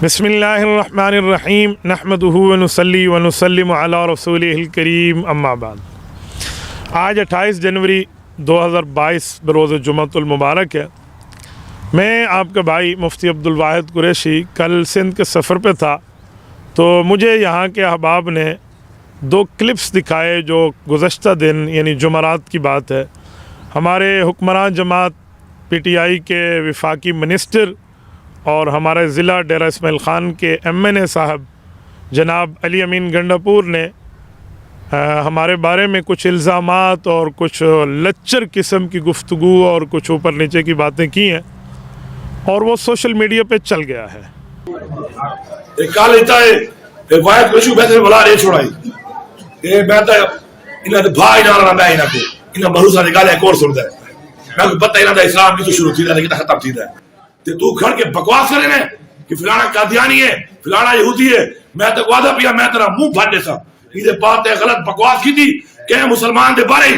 بسم اللہ الرحمن الرحیم نحمدہ ونصلی ونسلم علی رسولہ الکریم اما بعد۔ آج 28 جنوری 2022 بروز جمعۃ المبارک ہے۔ میں آپ کا بھائی مفتی عبدالواحد قریشی کل سندھ کے سفر پہ تھا، تو مجھے یہاں کے احباب نے 2 کلپس دکھائے جو گزشتہ دن یعنی جمعرات کی بات ہے، ہمارے حکمران جماعت پی ٹی آئی کے وفاقی منسٹر اور ہمارے ضلع ڈیرہ اسماعیل خان کے ایم این اے صاحب جناب علی امین گنڈاپور نے ہمارے بارے میں کچھ الزامات اور کچھ لچر قسم کی گفتگو اور کچھ اوپر نیچے کی باتیں کی ہیں، اور وہ سوشل میڈیا پہ چل گیا ہے۔ ایک کال لیتا ہے کہ واحد کوشو بہتر بلا رہے چھوڑائی کہ بہتر انہاں دے بھائی نہ میں انہاں کو انہاں بھروسہ نکالے ایک اور سن دے میں کو پتہ انہاں دا اسلام کی تو شروع تھی لیکن ختم تھی ہے تے تو کھڑ کے بکواس کرے نے کہ فلانا قادیانی ہے فلانا یہودی ہے، میں تو وعدہ پیا میں تیرا منہ پھاڑ دے سا یہ بات ہے غلط بکواس کی تھی کہ مسلمان دے بارے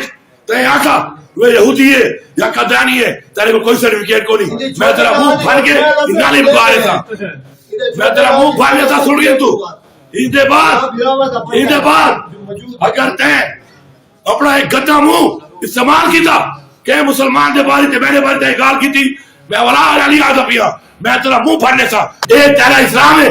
تے آکھا وہ یہودی ہے یا قادیانی ہے تیرے کو کوئی سرٹیفکیٹ کو نہیں، میں تیرا منہ پھاڑ کے نالی بکا رہا تھا، میں تیرا منہ پھاڑ کے تھا سن گیا تو ان دے بعد اگر تے اپنا ایک گدا منہ استعمال کیتا کہ مسلمان دے بارے تے میں نے بارے تے گال کی تھی میں ولا علی آدھا پیا میں تیرا منہ پھاڑنے سا اے تیرا اسلام ہے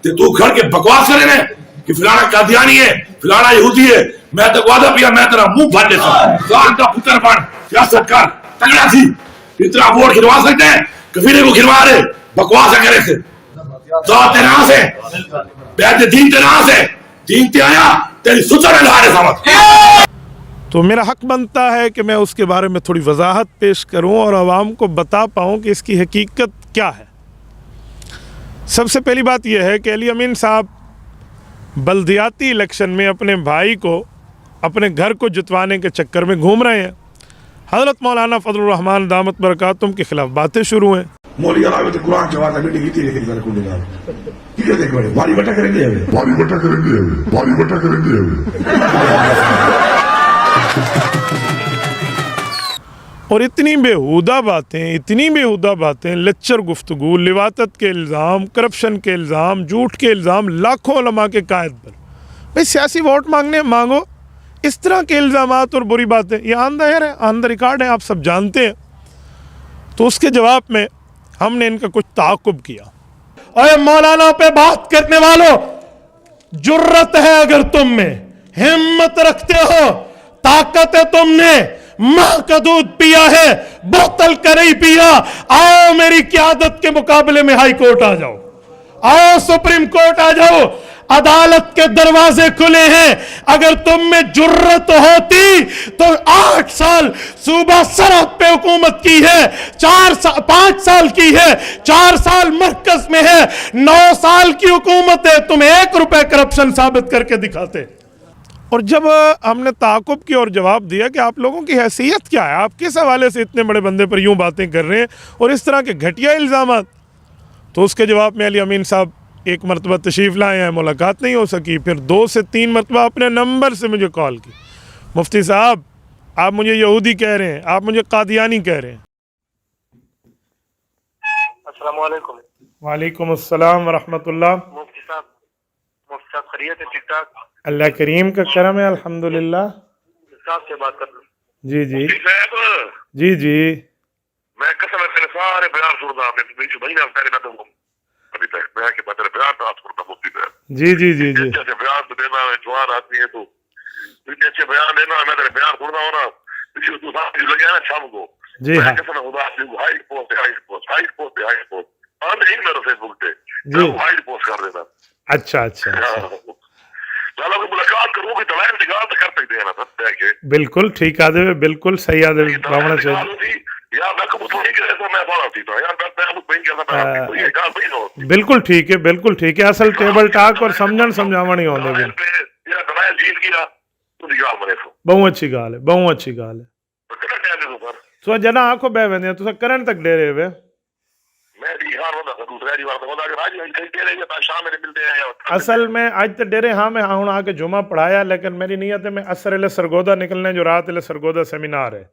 تے تو کھڑ کے بکواس کرے نے کہ فلانا قادیانی ہے فلانا یہودی ہے، میں تو وعدہ پیا میں تیرا منہ پھاڑنے سا زان کا پتر بن سیاست کر تگڑا سی اتنا ووٹ گروا سکتے ہیں کفیلے کو گروا رہے بکواس کرے سے ذات ناس ہے بیعت دین تے ناس ہے دین تے آیا تیری ستر لہارے سامت۔ تو میرا حق بنتا ہے کہ میں اس کے بارے میں تھوڑی وضاحت پیش کروں اور عوام کو بتا پاؤں کہ اس کی حقیقت کیا ہے۔ سب سے پہلی بات یہ ہے کہ علی امین صاحب بلدیاتی الیکشن میں اپنے بھائی کو اپنے گھر کو جتوانے کے چکر میں گھوم رہے ہیں۔ حضرت مولانا فضل الرحمان دامت برکاتہم کے خلاف باتیں شروع ہیں۔ مولی علاوہ قرآن جواب میں نہیں تھی لیکن کو لگا ٹھیک ہے دیکھ بڑے باری بٹا کریں گے باری بٹا کریں گے باری بٹا کریں گے اور اتنی بےہودہ باتیں لچر گفتگو، لواطت کے الزام، کرپشن کے الزام، جھوٹ کے الزام، لاکھوں علماء کے قائد پر بھئی سیاسی ووٹ مانگو، اس طرح کے الزامات اور بری باتیں یہ آن دا ریکارڈ ہیں، آپ سب جانتے ہیں۔ تو اس کے جواب میں ہم نے ان کا کچھ تعاقب کیا۔ اے مولانا پہ بات کرنے والوں، جرت ہے اگر تم میں، ہمت رکھتے ہو، طاقت ہے تم نے، ماں کا دودھ پیا ہے بوتل کا نہیں پیا، آؤ میری قیادت کے مقابلے میں ہائی کورٹ آ جاؤ، آؤ سپریم کورٹ آ جاؤ، عدالت کے دروازے کھلے ہیں۔ اگر تم میں جرت ہوتی تو 8 سال صوبہ سرحد پہ حکومت کی ہے، 5 سال کی ہے، 4 سال مرکز میں ہے، 9 سال کی حکومت ہے، تم 1 روپے کرپشن ثابت کر کے دکھاتے۔ اور جب ہم نے تعاقب کی اور جواب دیا کہ آپ لوگوں کی حیثیت کیا ہے، آپ کس حوالے سے اتنے بڑے بندے پر یوں باتیں کر رہے ہیں اور اس طرح کے گھٹیا الزامات، تو اس کے جواب میں علی امین صاحب ایک مرتبہ تشریف لائے ہیں، ملاقات نہیں ہو سکی، پھر 2 سے 3 مرتبہ اپنے نمبر سے مجھے کال کی، مفتی صاحب آپ مجھے یہودی کہہ رہے ہیں، آپ مجھے قادیانی کہہ رہے ہیں۔ السلام علیکم۔ وعلیکم السلام ورحمۃ اللہ۔ مفتی صاحب خیریت ہے؟ ٹھیک ٹھاک؟ اللہ کریم کا کرم ہے الحمدللہ۔ صاحب سے بات کر رہا ہوں۔ جی جی صاحب جی میں قسم ہے سارے بیان سنتا آپ نے بیچ مہینہ پہلے نہ دوں ابھی تک میں کہ بدر بیان تو آپ کرتا مفتی صاحب جی اچھے بیان تو دینا ہے، جوان آدمی ہے تو اتنے اچھے بیان دینا ہے، میں تیرے بیان سنتا ہوں نا پچھلے تو صاحب لگے نا شام کو جی ہاں قسم خدا ہائٹ پوسٹ نہیں میرے فیس بک پہ جی ہائٹ پوسٹ کر دینا۔ اچھا چلو ملاقات کروں گی دلائل نگاہ تو کر سکتے ہیں نا، بالکل ٹھیک آدھے بالکل صحیح آدھے باونا چاہیے، بالکل ٹھیک ہے اصل ٹیبل ٹاک اور سمجھن سمجھاوان ہی ہوندے گے۔ بہت اچھی گال ہے سو جنا آنکھوں بے ویندے تو کرن تک ڈیرے ہوئے اصل میں آج تو ڈیرے ہاں میں ہوں آ کے جمعہ پڑھایا، لیکن میری نیت ہے میں اثر علیہ سرگودا نکلنے جو رات علیہ سرگودا سیمینار ہے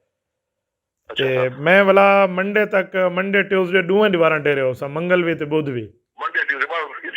تے میں والا منڈے ٹیوزڈے 2 دیواراں ڈیرے ہو سا، منگل بھی تے بدھ بھی۔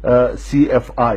CFI,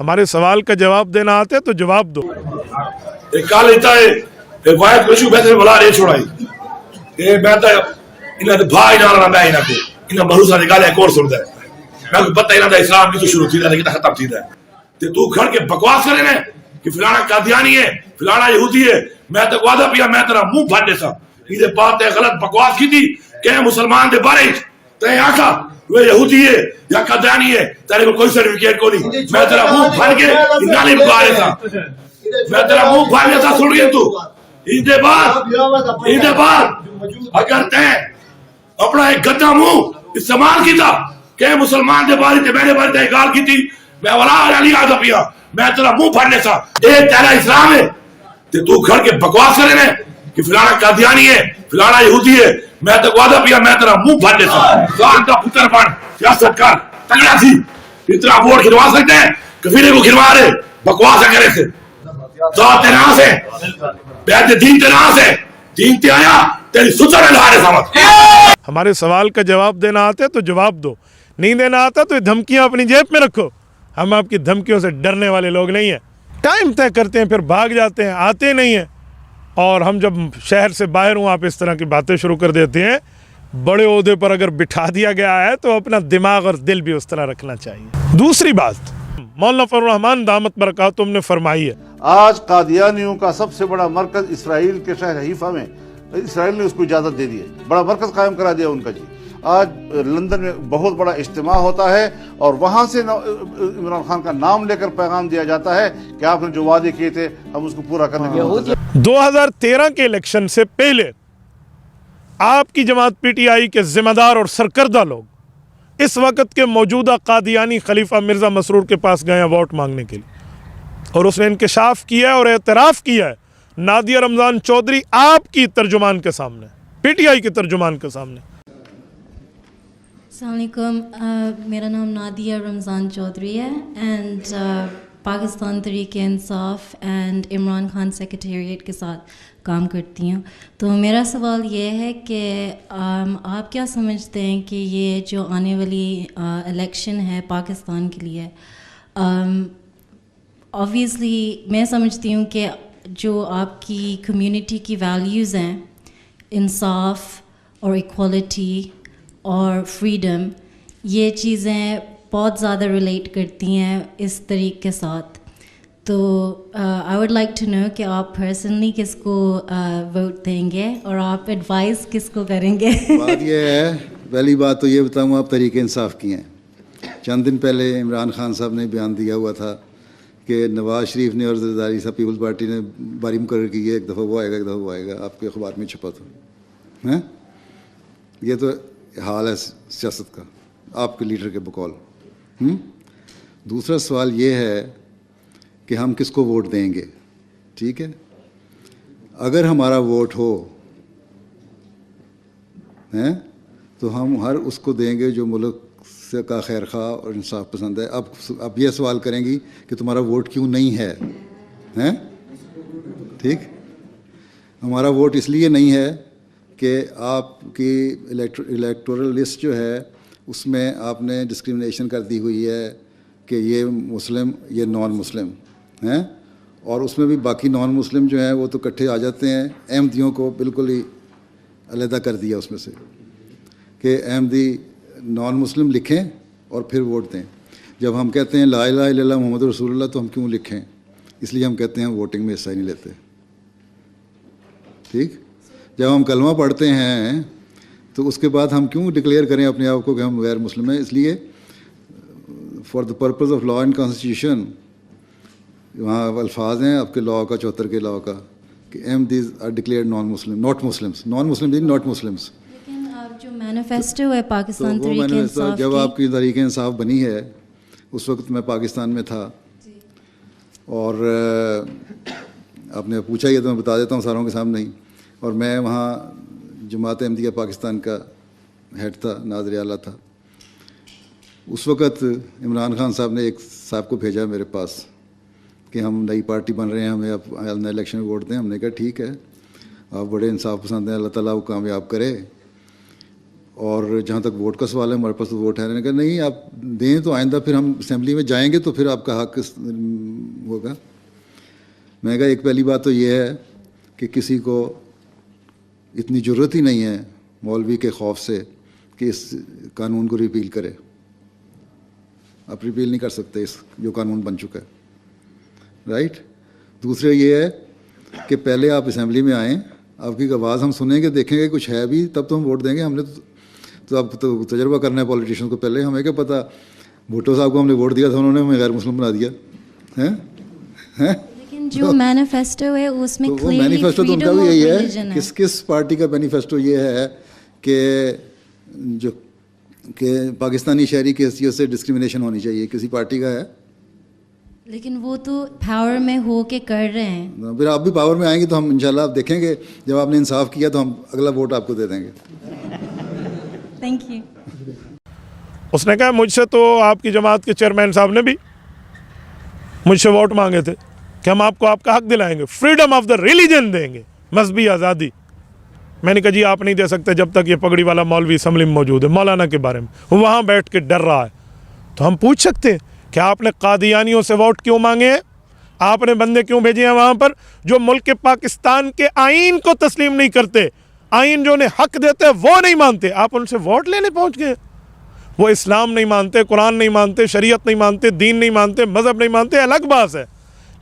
ہمارے سوال کا جواب دینا آتے تو جواب دو. ایک کال لیتا ہے ایک وائد کشو بیسے بلا رہے چھوڑائی کہ میں تا انہاں دے بھائی نالا میں انہاں کو انہاں بھروسہ دے گالے کور سڑ دے میں کو پتہ انہاں دا اسلام کی تو شروع تھی دا لیکن ختم تھی دا تے تو کھڑ کے بکواس کرے نے کہ فلانا قادیانی ہے فلانا یہودی ہے میں تو وعدہ پیا میں تیرا منہ پھاڑ دے سا یہ بات ہے غلط بکواس کی تھی کہ مسلمان دے بارے تے آکھا وہ یہودی ہے یا قادیانی ہے تیرے کو کوئی سرٹیفکیٹ کو نہیں میں تیرا منہ پھاڑ کے نالی بکوا دے سا میں تیرا منہ پھاڑ دے سا سن گیا تو ان دے بعد اگر تے اپنا ایک گدا منہ استعمال کیتا کہ مسلمان دے بارے تے میرے بارے تے گال کی تھی میں ولا علی آدھا پیا میں تیرا منہ پھاڑنے سا اے تیرا اسلام ہے تے تو کھڑ کے بکواس کرے نے کہ فلانا قادیانی ہے فلانا یہودی ہے میں تو وعدہ پیا میں تیرا منہ پھاڑنے سا خان کا پتر بن سیاست کر تگڑا سی اتنا ووٹ گروا سکتے ہیں کفیلے کو گروا رہے بکواس کرے سے ذات ناس ہے بیعت دین تے ناس ہے دین تے آیا تیری ستر الہارے سمجھ. ہمارے سوال کا جواب دینا آتے تو جواب دو, نہیں دینا آتا تو یہ دھمکیاں اپنی جیب میں رکھو. ہم آپ کی دھمکیوں سے ڈرنے والے لوگ نہیں ہیں. ٹائم طے کرتے ہیں پھر بھاگ جاتے ہیں, آتے نہیں ہیں, اور ہم جب شہر سے باہر ہوں آپ اس طرح کی باتیں شروع کر دیتے ہیں. بڑے عہدے پر اگر بٹھا دیا گیا ہے تو اپنا دماغ اور دل بھی اس طرح رکھنا چاہیے. دوسری بات مولانا فضل الرحمان دامت برکاتہم نے فرمائی ہے, آج قادیانیوں کا سب سے بڑا مرکز اسرائیل کے شہر حیفا میں, اسرائیل نے اس کو اجازت دے دی ہے, بڑا مرکز قائم کرا دیا ان کا. جی آج لندن میں بہت بڑا اجتماع ہوتا ہے اور وہاں سے عمران خان کا نام لے کر پیغام دیا جاتا ہے کہ آپ نے جو وعدے کیے تھے ہم اس کو پورا کرنے کے 2013 کے الیکشن سے پہلے آپ کی جماعت پی ٹی آئی کے ذمہ دار اور سرکردہ لوگ اس وقت کے موجودہ قادیانی خلیفہ مرزا مسرور کے پاس گئے ہیں ووٹ مانگنے کے لیے, اور اس نے انکشاف کیا ہے اور اعتراف کیا ہے نادیہ رمضان چودھری آپ کی ترجمان کے سامنے, پی ٹی آئی کی ترجمان کے سامنے. السلام علیکم, میرا نام نادیہ رمضان چودھری ہے and Pakistan Tehreek Insaf and Imran Khan secretariat کے ساتھ کام کرتی ہوں. تو میرا سوال یہ ہے کہ آپ کیا سمجھتے ہیں کہ یہ جو آنے والی الیکشن ہے پاکستان کے لیے, آبویسلی میں سمجھتی ہوں کہ جو آپ کی کمیونٹی کی ویلیوز ہیں, انصاف اور ایکوالٹی اور فریڈم, یہ چیزیں بہت زیادہ ریلیٹ کرتی ہیں اس طریق کے ساتھ. تو I would like to know کہ آپ پرسنلی کس کو ووٹ دیں گے اور آپ ایڈوائز کس کو کریں گے. بات یہ ہے, پہلی بات تو یہ بتاؤں آپ تحریک انصاف کی ہیں. چند دن پہلے عمران خان صاحب نے بیان دیا ہوا تھا کہ نواز شریف نے اور زرداری صاحب پیپلز پارٹی نے باری مقرر کی ہے, ایک دفعہ وہ آئے گا ایک دفعہ وہ آئے گا, آپ کے اخبار میں چھپا تھا. یہ تو حال ہے سیاست کا آپ کے لیڈر کے بقول. دوسرا سوال یہ ہے کہ ہم کس کو ووٹ دیں گے. ٹھیک ہے, اگر ہمارا ووٹ ہو تو ہم ہر اس کو دیں گے جو ملک سے کا خیر خواہ اور انصاف پسند ہے. اب یہ سوال کریں گی کہ تمہارا ووٹ کیوں نہیں ہے. ٹھیک, ہمارا ووٹ اس لیے نہیں ہے کہ آپ کی الیکٹورل لسٹ جو ہے اس میں آپ نے ڈسکریمنیشن کر دی ہوئی ہے کہ یہ مسلم یہ نان مسلم ہیں, اور اس میں بھی باقی نان مسلم جو ہیں وہ تو اکٹھے آ جاتے ہیں. احمدیوں کو بالکل ہی علیحدہ کر دیا اس میں سے کہ احمدی نان مسلم لکھیں اور پھر ووٹ دیں. جب ہم کہتے ہیں لا الہ الا اللہ محمد رسول اللہ تو ہم کیوں لکھیں؟ اس لیے ہم کہتے ہیں ووٹنگ میں حصہ ہی نہیں لیتے. ٹھیک, جب ہم کلمہ پڑھتے ہیں تو اس کے بعد ہم کیوں ڈکلیئر کریں اپنے آپ کو کہ ہم غیر مسلم ہیں؟ اس لیے for the purpose of law and constitution وہاں الفاظ ہیں آپ کے لاء کا 74 کے لاء کا کہ Ahmadis are declared non Muslim not Muslims, non Muslim not Muslims. لیکن جو مینیفیسٹو ہے پاکستان تحریک انصاف, جب آپ کی تحریک انصاف بنی ہے اس وقت میں پاکستان میں تھا, اور آپ نے پوچھا یہ تو میں بتا دیتا ہوں ساروں کے سامنے ہی, اور میں وہاں جماعت احمدیہ پاکستان کا ہیڈ تھا, ناظر اعلیٰ تھا. اس وقت عمران خان صاحب نے ایک صاحب کو بھیجا میرے پاس کہ ہم نئی پارٹی بن رہے ہیں, ہمیں آپ الیکشن میں ووٹ دیں. ہم نے کہا ٹھیک ہے, آپ بڑے انصاف پسند ہیں, اللہ تعالیٰ وہ کامیاب کرے. اور جہاں تک ووٹ کا سوال ہے ہمارے پاس تو ووٹ ہے. میں نے کہا نہیں آپ دیں تو آئندہ پھر ہم اسمبلی میں جائیں گے تو پھر آپ کا حق ہوگا. میں نے کہا ایک پہلی بات تو یہ ہے کہ کسی کو اتنی ضرورت ہی نہیں ہے مولوی کے خوف سے کہ اس قانون کو ریپیل کرے. آپ ریپیل نہیں کر سکتے اس جو قانون بن چکا ہے, رائٹ. دوسرے یہ ہے کہ پہلے آپ اسمبلی میں آئیں, آپ کی آواز ہم سنیں گے, دیکھیں گے کچھ ہے بھی, تب تو ہم ووٹ دیں گے. ہم نے تو اب تو تجربہ کرنا ہے پولیٹیشین کو. پہلے ہمیں کیا پتہ, بھٹو صاحب کو ہم نے ووٹ دیا تھا, انہوں نے ہمیں غیر مسلم بنا دیا ہیں. لیکن جو مینیفیسٹو ہے اس میں وہ مینیفیسٹو تو ان کا بھی یہی ہے. کس پارٹی کا مینیفیسٹو یہ ہے کہ پاکستانی شہری کی حیثیت سے ڈسکریمنیشن ہونی چاہیے, کسی پارٹی کا ہے؟ لیکن وہ تو پاور میں ہو کے کر رہے ہیں. پھر آپ بھی پاور میں آئیں گے تو ہم انشاءاللہ آپ دیکھیں گے جب آپ نے انصاف کیا تو ہم اگلا ووٹ آپ کو دے دیں گے. Thank you. اس نے کہا مجھ سے تو آپ کی جماعت کے چیئرمین صاحب نے بھی مجھ سے ووٹ مانگے تھے کہ ہم آپ کو آپ کا حق دلائیں گے, فریڈم آف دا ریلیجن دیں گے, مذہبی آزادی. میں نے کہا جی آپ نہیں دے سکتے جب تک یہ پگڑی والا مولوی اسمبلی میں موجود ہے. مولانا کے بارے میں وہ وہاں بیٹھ کے ڈر رہا ہے. تو ہم پوچھ سکتے ہیں کہ آپ نے قادیانیوں سے ووٹ کیوں مانگے ہیں, آپ نے بندے کیوں بھیجے ہیں وہاں پر جو ملک پاکستان کے آئین کو تسلیم نہیں کرتے, آئین جو انہیں حق دیتے وہ نہیں مانتے. آپ ان سے ووٹ لینے پہنچ گئے. وہ اسلام نہیں مانتے, قرآن نہیں مانتے, شریعت نہیں مانتے, دین نہیں مانتے, مذہب نہیں مانتے, الگ بات ہے.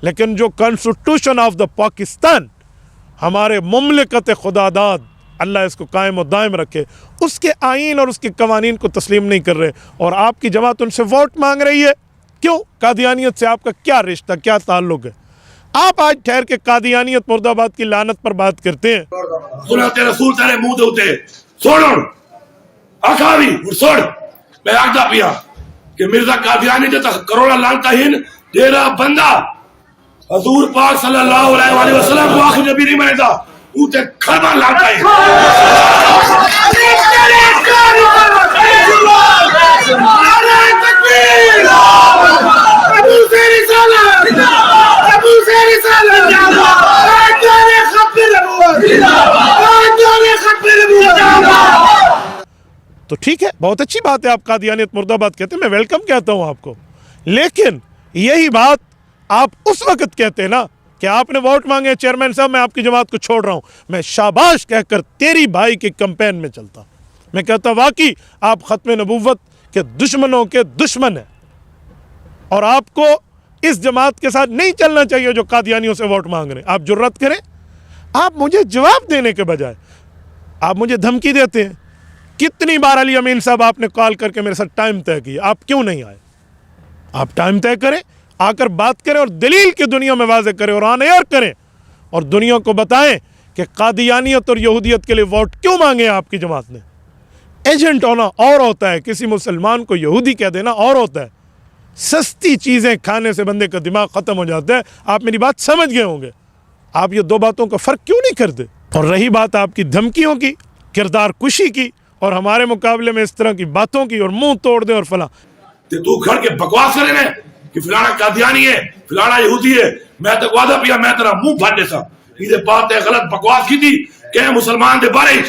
لیکن جو کانسٹیٹیوشن آف دا پاکستان, ہمارے مملکت خدا داد, اللہ اس کو قائم و دائم رکھے, اس کے آئین اور اس کے قوانین کو تسلیم نہیں کر رہے, اور آپ کی جماعت ان سے ووٹ مانگ رہی ہے. کیوں؟ قادیانیت سے آپ کا کیا رشتہ, کیا تعلق ہے؟ آپ آج ٹھہر کے قادیانیت مرد آباد کی لعنت پر بات کرتے ہیں. سنت رسول تیرے منہ دے ہوتے سوڑ اکھاوی سوڑ. میں آگدا پیا کہ مرزا قادیانی دے تک کروڑا لانتا ہن تیرا بندہ حضور پاک صلی اللہ علیہ وآلہ وسلم کو آخر نبی نہیں مانے دا اوتے کھربا لانتا ہے. تو ٹھیک ہے, بہت اچھی بات ہے, آپ قادیانیت مرد آباد کہتے ہیں, میں ویلکم کہتا ہوں آپ کو. لیکن یہی بات آپ اس وقت کہتے ہیں نا کہ آپ نے ووٹ مانگے چیئرمین صاحب میں آپ کی جماعت کو چھوڑ رہا ہوں, میں شاباش کہہ کر تیری بھائی کے کمپین میں چلتا. میں کہتا واقعی آپ ختم نبوت کے دشمنوں کے دشمن ہیں, اور آپ کو اس جماعت کے ساتھ نہیں چلنا چاہیے جو قادیانیوں سے ووٹ مانگ رہے ہیں. آپ جرات کریں, آپ مجھے جواب دینے کے بجائے آپ مجھے دھمکی دیتے ہیں. کتنی بار علی امین صاحب آپ نے کال کر کے میرے ساتھ ٹائم طے کیا, آپ کیوں نہیں آئے؟ آپ ٹائم طے کریں, آ کر بات کریں اور دلیل کی دنیا میں واضح کریں اور آن ایئر کریں, اور دنیا کو بتائیں کہ قادیانیت اور یہودیت کے لیے ووٹ کیوں مانگے آپ کی جماعت نے. ایجنٹ ہونا اور ہوتا ہے, کسی مسلمان کو یہودی کہہ دینا اور ہوتا ہے. سستی چیزیں کھانے سے بندے کا دماغ ختم ہو جاتا ہے. آپ میری بات سمجھ گئے ہوں گے. آپ یہ دو باتوں کا فرق کیوں نہیں کرتے؟ اور رہی بات آپ کی دھمکیوں کی, کردار کشی کی, اور ہمارے مقابلے میں اس طرح کی باتوں کی اور منہ توڑ دیں اور فلاں, تو کھڑ کے بکواس کرے نا کہ فلانا قادیانی ہے, فلانا یہودی ہے. میں تو وعدہ پیا میں تیرا منہ پھاڑ دیتا. یہ بات غلط بکواس کی تھی کہ مسلمان دے بارے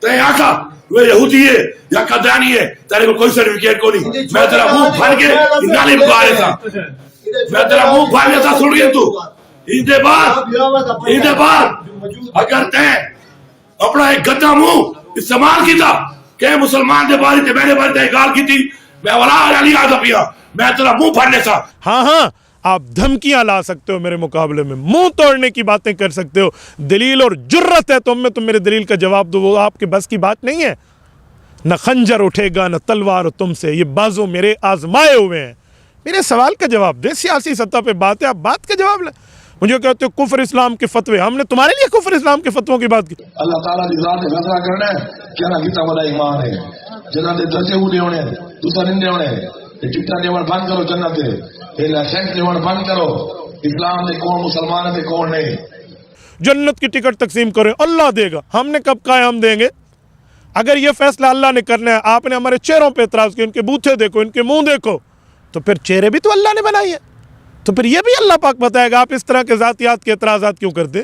تے آکھا وہ یہودی ہے یا قادیانی ہے, تیرے کو کوئی سرٹیفکیٹ کو نہیں. میں تیرا منہ پھاڑ کے گالی بکا دیتا. میں تیرا منہ پھاڑ دیتا. سن گیا تو ان دے بعد اگر تے اپنا ایک گندا منہ استعمال کیتا کہ مسلمان دے بارے تے میرے بارے تے گال کی تھی, میں ولا علی آدھا پیا میں تیرا منہ پھاڑنے سا. ہاں آپ دھمکیاں لا سکتے ہو میرے مقابلے میں, منہ توڑنے کی باتیں کر سکتے ہو, دلیل اور جرت ہے تم میں, تم میرے دلیل کا جواب دو, وہ آپ کے بس کی بات نہیں ہے. نہ خنجر اٹھے گا نہ تلوار تم سے, یہ بازو میرے آزمائے ہوئے ہیں. میرے سوال کا جواب دے, سیاسی سطح پہ بات ہے, آپ بات کا جواب لیں. مجھے کہتے ہو کفر اسلام کے فتوے, ہم نے تمہارے لیے کفر اسلام کے فتووں کی بات کی. اللہ تعالیٰ کی ذات فیصلہ کرنا ہے کیا نہ کیتا بڑا ایمان ہے. جنہاں دے درجے اونچے ہونے ہیں, دوسرا نندے ہونے ہیں, ٹکٹاں دیوڑ بند کرو جنت دے, لائسنس دیوڑ بند کرو. اسلام دے کون مسلمان دے کون نہیں. جنت کی ٹکٹ تقسیم کریں, اللہ دے گا. ہم نے کب کہا ہم دیں گے؟ اگر یہ فیصلہ اللہ نے کرنا ہے, آپ نے ہمارے چہروں پہ اعتراض کیا, ان کے بوتھے دیکھو, ان کے منہ دیکھو, تو پھر چہرے بھی تو اللہ نے بنائی ہے, تو پھر یہ بھی اللہ پاک بتائے گا. آپ اس طرح کے ذاتیات کے اعتراضات کیوں کرتے؟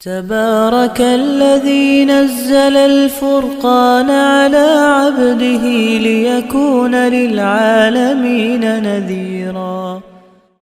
تبارك الذي نزل الفرقان على عبده ليكون للعالمين نذيرا